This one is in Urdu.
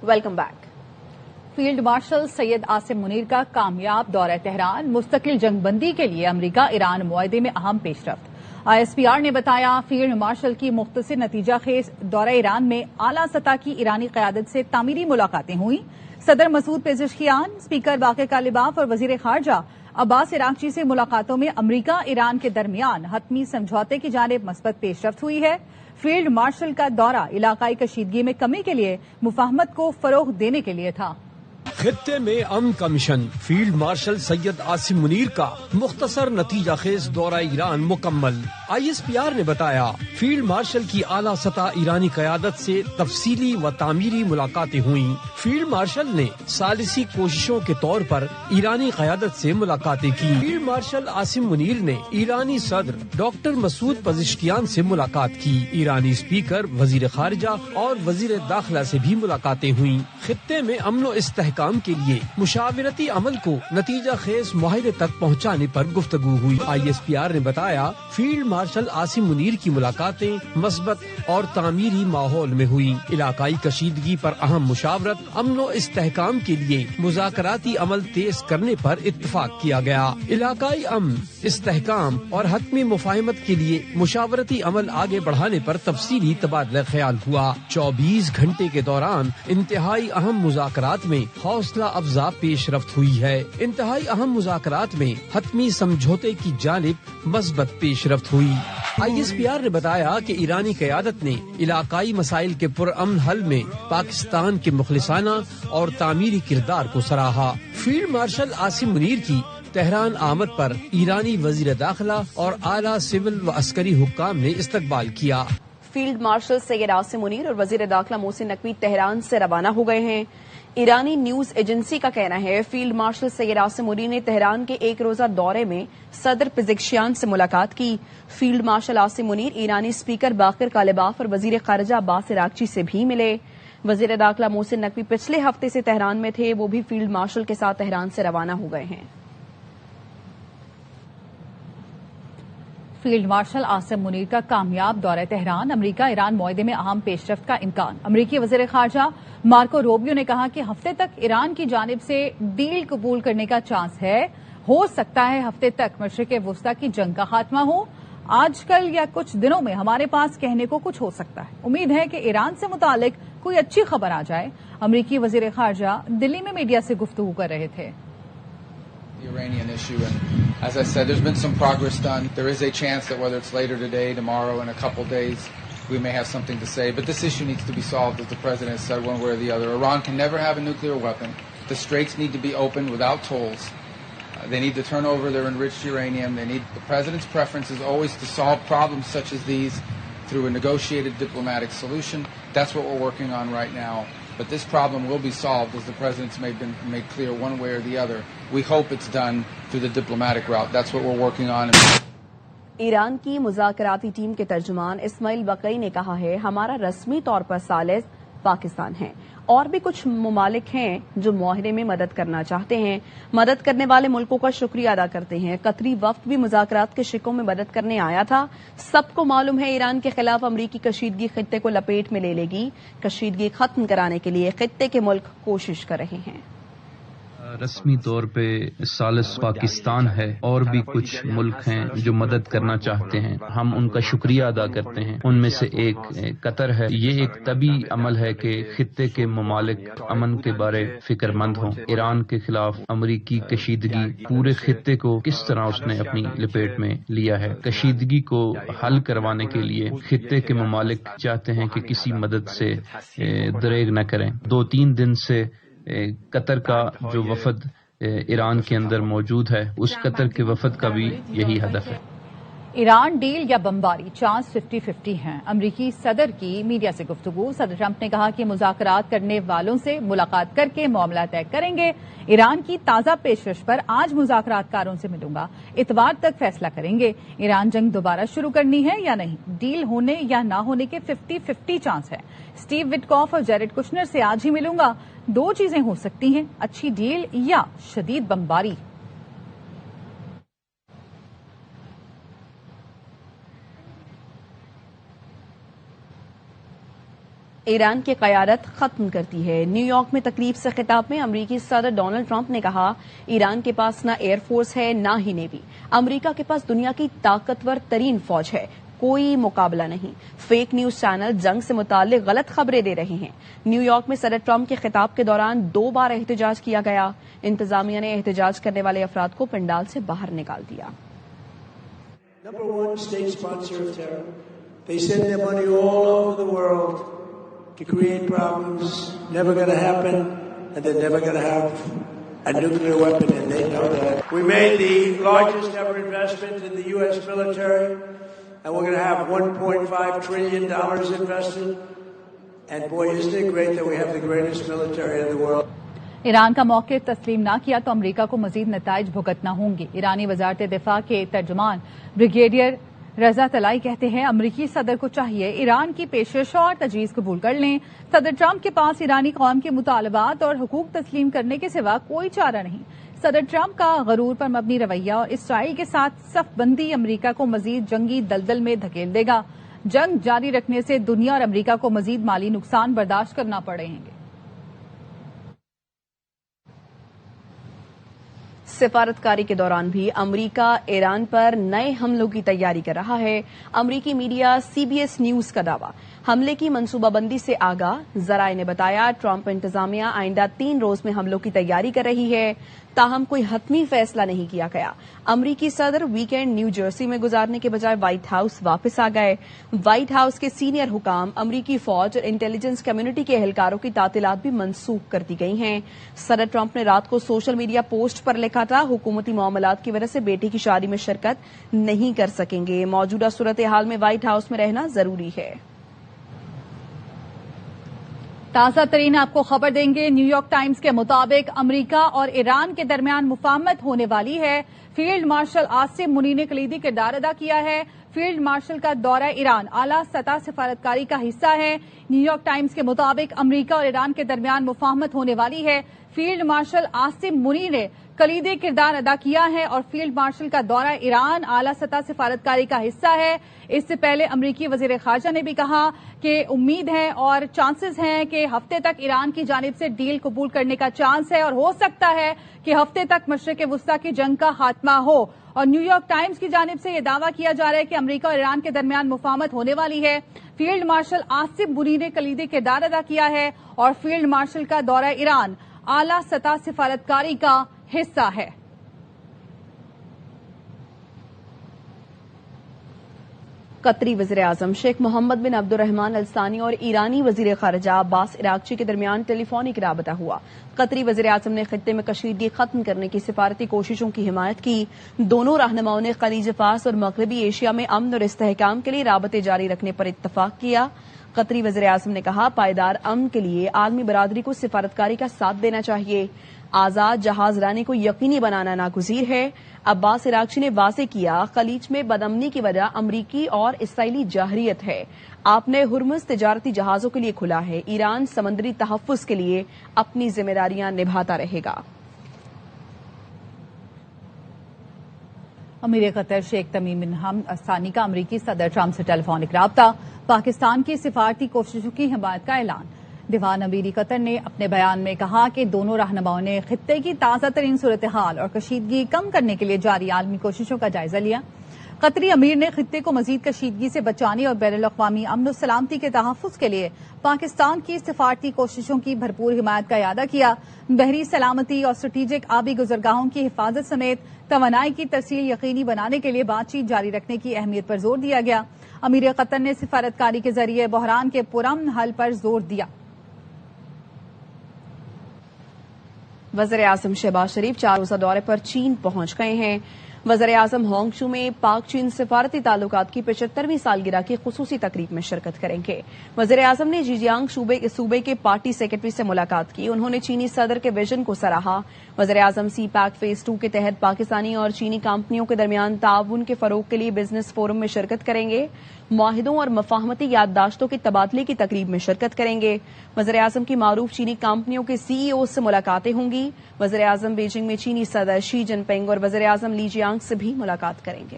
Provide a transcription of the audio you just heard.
Welcome back. Field marshal Syed Asim Munir کا کامیاب دورہ تہران، مستقل جنگ بندی کے لیے امریکہ ایران معاہدے میں اہم پیش رفت۔ ISPR نے بتایا فیلڈ مارشل کی مختصر نتیجہ خیز دورہ ایران میں اعلیٰ سطح کی ایرانی قیادت سے تعمیری ملاقاتیں ہوئیں۔ صدر مسعود پزشکیان، اسپیکر باقر کالباف اور وزیر خارجہ عباس عراقچی سے ملاقاتوں میں امریکہ ایران کے درمیان حتمی سمجھوتے کی جانب مثبت پیش رفت ہوئی ہے۔ فیلڈ مارشل کا دورہ علاقائی کشیدگی میں کمی کے لیے مفاہمت کو فروغ دینے کے لیے تھا۔ خطے میں امن کا mission, field marshal Syed Asim Munir کا مختصر نتیجہ خیز دورہ ایران مکمل۔ ISPR نے بتایا فیلڈ مارشل کی اعلیٰ سطح ایرانی قیادت سے تفصیلی و تعمیری ملاقاتیں ہوئیں۔ فیلڈ مارشل نے ثالثی کوششوں کے طور پر ایرانی قیادت سے ملاقاتیں کی۔ فیلڈ مارشل عاصم منیر نے ایرانی صدر ڈاکٹر مسعود پزشکیان سے ملاقات کی۔ ایرانی اسپیکر، وزیر خارجہ اور وزیر داخلہ سے بھی ملاقاتیں ہوئیں۔ خطے میں امن و استحکام کے لیے مشاورتی عمل کو نتیجہ خیز معاہدے تک پہنچانے پر گفتگو ہوئی۔ ISPR نے بتایا فیلڈ مارشل عاصم منیر کی ملاقاتیں مثبت اور تعمیری ماحول میں ہوئی۔ علاقائی کشیدگی پر اہم مشاورت، امن و استحکام کے لیے مذاکراتی عمل تیز کرنے پر اتفاق کیا گیا۔ علاقائی امن، استحکام اور حتمی مفاہمت کے لیے مشاورتی عمل آگے بڑھانے پر تفصیلی تبادلہ خیال ہوا۔ 24 گھنٹے کے دوران انتہائی اہم مذاکرات میں حوصلہ افزا پیش رفت ہوئی ہے۔ انتہائی اہم مذاکرات میں حتمی سمجھوتے کی جانب مثبت پیش رفت ہوئی۔ ISPR نے بتایا کہ ایرانی قیادت نے علاقائی مسائل کے پرامن حل میں پاکستان کے مخلصانہ اور تعمیری کردار کو سراہا۔ فیلڈ مارشل عاصم منیر کی تہران آمد پر ایرانی وزیر داخلہ اور اعلیٰ سول و عسکری حکام نے استقبال کیا۔ فیلڈ مارشل سید عاصم منیر اور وزیر داخلہ محسن نقوی تہران سے روانہ ہو گئے ہیں۔ ایرانی نیوز ایجنسی کا کہنا ہے فیلڈ مارشل سید عاصم منیر نے تہران کے ایک روزہ دورے میں صدر پزشکیان سے ملاقات کی۔ فیلڈ مارشل عاصم منیر ایرانی اسپیکر باقر کالباف اور وزیر خارجہ عباس عراقچی سے بھی ملے۔ وزیر داخلہ محسن نقوی پچھلے ہفتے سے تہران میں تھے، وہ بھی فیلڈ مارشل کے ساتھ تہران سے روانہ ہو گئے ہیں۔ فیلڈ مارشل عاصم منیر کا کامیاب دورہ تہران، امریکہ ایران معاہدے میں اہم پیش رفت کا امکان۔ امریکی وزیر خارجہ مارکو روبیو نے کہا کہ ہفتے تک ایران کی جانب سے ڈیل قبول کرنے کا چانس ہے۔ ہو سکتا ہے ہفتے تک مشرق وسطی کی جنگ کا خاتمہ ہو۔ آج کل یا کچھ دنوں میں ہمارے پاس کہنے کو کچھ ہو سکتا ہے۔ امید ہے کہ ایران سے متعلق کوئی اچھی خبر آ جائے۔ امریکی وزیر خارجہ دلی میں میڈیا سے گفتگو کر رہے تھے۔ The Iranian issue, and as I said, there's been some progress done. There is a chance that whether it's later today, tomorrow, in a couple days, we may have something to say. But this issue needs to be solved, as the President has said, one way or the other. Iran can never have a nuclear weapon. The straits need to be opened without tolls. They need to turn over their enriched uranium. The President's preference is always to solve problems such as these through a negotiated diplomatic solution. That's what we're working on right now. But this problem will be solved, as the President's made clear one way or the other. We hope it's done through the diplomatic route. That's what we're working on. Iran کی مذاکراتی ٹیم کے ترجمان اسماعیل بقئی نے کہا ہے ہمارا رسمی طور پر ثالث پاکستان ہے، اور بھی کچھ ممالک ہیں جو معاہدے میں مدد کرنا چاہتے ہیں۔ مدد کرنے والے ملکوں کا شکریہ ادا کرتے ہیں۔ قطری وفد بھی مذاکرات کے شقوں میں مدد کرنے آیا تھا۔ سب کو معلوم ہے ایران کے خلاف امریکی کشیدگی خطے کو لپیٹ میں لے لے گی۔ کشیدگی ختم کرانے کے لیے خطے کے ملک کوشش کر رہے ہیں۔ رسمی طور پہ ثالث پاکستان ہے، اور بھی کچھ ملک ہیں جو مدد کرنا چاہتے ہیں، ہم ان کا شکریہ ادا کرتے ہیں۔ ان میں سے ایک قطر ہے۔ یہ ایک طبی عمل ہے کہ خطے کے ممالک امن کے بارے فکر مند ہوں۔ ایران کے خلاف امریکی کشیدگی پورے خطے کو کس طرح اس نے اپنی لپیٹ میں لیا ہے۔ کشیدگی کو حل کروانے کے لیے خطے کے ممالک چاہتے ہیں کہ کسی مدد سے دریغ نہ کریں۔ 2-3 دن سے قطر کا جو وفد ایران کے اندر موجود ہے، اس قطر کے وفد کا بھی یہی ہدف ہے۔ ایران ڈیل یا بمباری، چانس 50-50 ہیں۔ امریکی صدر کی میڈیا سے گفتگو، صدر ٹرمپ نے کہا کہ مذاکرات کرنے والوں سے ملاقات کر کے معاملہ طے کریں گے۔ ایران کی تازہ پیشکش پر آج مذاکرات کاروں سے ملوں گا، اتوار تک فیصلہ کریں گے۔ ایران جنگ دوبارہ شروع کرنی ہے یا نہیں، ڈیل ہونے یا نہ ہونے کے 50-50 چانس ہے۔ اسٹیو وٹکاف اور جیریڈ کشنر سے آج ہی ملوں گا۔ 2 چیزیں ہو سکتی ہیں، اچھی ڈیل یا شدید بمباری۔ ایران کی قیادت ختم کرتی ہے۔ نیو یارک میں تقریب سے خطاب میں امریکی صدر ڈونلڈ ٹرمپ نے کہا، ایران کے پاس نہ ایئر فورس ہے نہ ہی نیوی، امریکہ کے پاس دنیا کی طاقتور ترین فوج ہے، کوئی مقابلہ نہیں۔ فیک نیوز چینل جنگ سے متعلق غلط خبریں دے رہے ہیں۔ نیو یارک میں صدر ٹرمپ کے خطاب کے دوران 2 بار احتجاج کیا گیا۔ انتظامیہ نے احتجاج کرنے والے افراد کو پنڈال سے باہر نکال دیا۔ Number one state sponsor of terror. They send their money all over the world to create problems. Never going to happen, and they're never going to have a nuclear weapon, and they know that. We made the largest ever investment in the U.S. military, and we're going to have $1.5 trillion invested. And boy, isn't it great that we have the greatest military in the world. Iran کا موقف تسلیم نہ کیا تو امریکہ کو مزید نتائج بھگتنا ہوں گے۔ ایرانی وزارت دفاع کے ترجمان بریگیڈیئر رضا طلائی کہتے ہیں، امریکی صدر کو چاہیے ایران کی پیشکش اور تجویز قبول کر لیں۔ صدر ٹرمپ کے پاس ایرانی قوم کے مطالبات اور حقوق تسلیم کرنے کے سوا کوئی چارہ نہیں۔ صدر ٹرمپ کا غرور پر مبنی رویہ اور اسرائیل کے ساتھ صف بندی امریکہ کو مزید جنگی دلدل میں دھکیل دے گا۔ جنگ جاری رکھنے سے دنیا اور امریکہ کو مزید مالی نقصان برداشت کرنا پڑیں گے۔ سفارتکاری کے دوران بھی امریکہ ایران پر نئے حملوں کی تیاری کر رہا ہے۔ امریکی میڈیا CBS نیوز کا دعویٰ، حملے کی منصوبہ بندی سے آگاہ۔ ذرائع نے بتایا، ٹرمپ انتظامیہ آئندہ 3 روز میں حملوں کی تیاری کر رہی ہے، تاہم کوئی حتمی فیصلہ نہیں کیا گیا۔ امریکی صدر ویکینڈ نیو جرسی میں گزارنے کے بجائے وائٹ ہاؤس واپس آ گئے۔ وائٹ ہاؤس کے سینئر حکام، امریکی فوج اور انٹیلیجنس کمیونٹی کے اہلکاروں کی تعطیلات بھی منسوخ کر دی گئی ہیں۔ صدر ٹرمپ نے رات کو سوشل میڈیا پوسٹ پر لکھا تھا، حکومتی معاملات کی وجہ سے بیٹی کی شادی میں شرکت نہیں کر سکیں گے، موجودہ صورتحال میں وائٹ ہاؤس میں رہنا ضروری ہے۔ تازہ ترین آپ کو خبر دیں گے، نیو یارک ٹائمز کے مطابق امریکہ اور ایران کے درمیان مفاہمت ہونے والی ہے۔ فیلڈ مارشل عاصم منیر نے کلیدی کردار ادا کیا ہے۔ فیلڈ مارشل کا دورہ ایران اعلیٰ سطح سفارتکاری کا حصہ ہے۔ نیو یارک ٹائمز کے مطابق امریکہ اور ایران کے درمیان مفاہمت ہونے والی ہے۔ فیلڈ مارشل عاصم منیر نے کلیدی کردار ادا کیا ہے اور فیلڈ مارشل کا دورہ ایران اعلیٰ سطح سفارتکاری کا حصہ ہے۔ اس سے پہلے امریکی وزیر خارجہ نے بھی کہا کہ امید ہے اور چانسز ہیں کہ ہفتے تک ایران کی جانب سے ڈیل قبول کرنے کا چانس ہے اور ہو سکتا ہے کہ ہفتے تک مشرق وسطیٰ کی جنگ کا خاتمہ ہو۔ اور نیو یارک ٹائمز کی جانب سے یہ دعویٰ کیا جا رہا ہے کہ امریکہ اور ایران کے درمیان مفاہمت ہونے والی ہے۔ فیلڈ مارشل عاصم منیر نے کلیدی کردار ادا کیا ہے اور فیلڈ مارشل کا دورہ ایران اعلیٰ سطح سفارتکاری کا حصہ ہے۔ قطری وزیراعظم شیخ محمد بن عبد الرحمن الثانی اور ایرانی وزیر خارجہ عباس عراقچی کے درمیان ٹیلی فونک رابطہ ہوا۔ قطری وزیراعظم نے خطے میں کشیدگی ختم کرنے کی سفارتی کوششوں کی حمایت کی۔ دونوں رہنماؤں نے خلیج فارس اور مغربی ایشیا میں امن اور استحکام کے لیے رابطے جاری رکھنے پر اتفاق کیا۔ قطری وزیراعظم نے کہا، پائیدار امن کے لیے عالمی برادری کو سفارتکاری کا ساتھ دینا چاہیے۔ آزاد جہاز رانی کو یقینی بنانا ناگزیر ہے۔ عباس عراقچی نے واضح کیا، خلیج میں بدامنی کی وجہ امریکی اور اسرائیلی جارحیت ہے۔ آپ نے ہرمز تجارتی جہازوں کے لیے کھلا ہے۔ ایران سمندری تحفظ کے لیے اپنی ذمہ داریاں نبھاتا رہے گا۔ امیر قطر شیخ تمیم بن حمد الثانی کا امریکی صدر ٹرمپ سے ٹیلی فونک رابطہ، پاکستان کی سفارتی کوششوں کی حمایت کا اعلان۔ دیوان امیر قطر نے اپنے بیان میں کہا کہ دونوں رہنماؤں نے خطے کی تازہ ترین صورتحال اور کشیدگی کم کرنے کے لیے جاری عالمی کوششوں کا جائزہ لیا۔ قطری امیر نے خطے کو مزید کشیدگی سے بچانے اور بین الاقوامی امن و سلامتی کے تحفظ کے لیے پاکستان کی سفارتی کوششوں کی بھرپور حمایت کا اعادہ کیا۔ بحری سلامتی اور اسٹریٹجک آبی گزرگاہوں کی حفاظت سمیت توانائی کی ترسیل یقینی بنانے کے لیے بات چیت جاری رکھنے کی اہمیت پر زور دیا گیا۔ امیر قطر نے سفارتکاری کے ذریعے بحران کے پرامن حل پر زور دیا۔ وزیر اعظم شہباز شریف 4 روزہ دورے پر چین پہنچ گئے ہیں۔ وزیر اعظم ہانگ شو میں پاک چین سفارتی تعلقات کی 75ویں سالگرہ کی خصوصی تقریب میں شرکت کریں گے۔ وزیر اعظم نے جیجیانگ صوبے کے پارٹی سیکرٹری سے ملاقات کی۔ انہوں نے چینی صدر کے ویژن کو سراہا۔ وزیر اعظم سی پیک فیز 2 کے تحت پاکستانی اور چینی کمپنیوں کے درمیان تعاون کے فروغ کے لیے بزنس فورم میں شرکت کریں گے۔ معاہدوں اور مفاہمتی یادداشتوں کے تبادلے کی تقریب میں شرکت کریں گے۔ وزیر اعظم کی معروف چینی کمپنیوں کے CEO سے ملاقاتیں ہوں گی۔ وزیر اعظم بیجنگ میں چینی صدر شی جن پنگ اور وزیر اعظم لی جیانگ سے بھی ملاقات کریں گے۔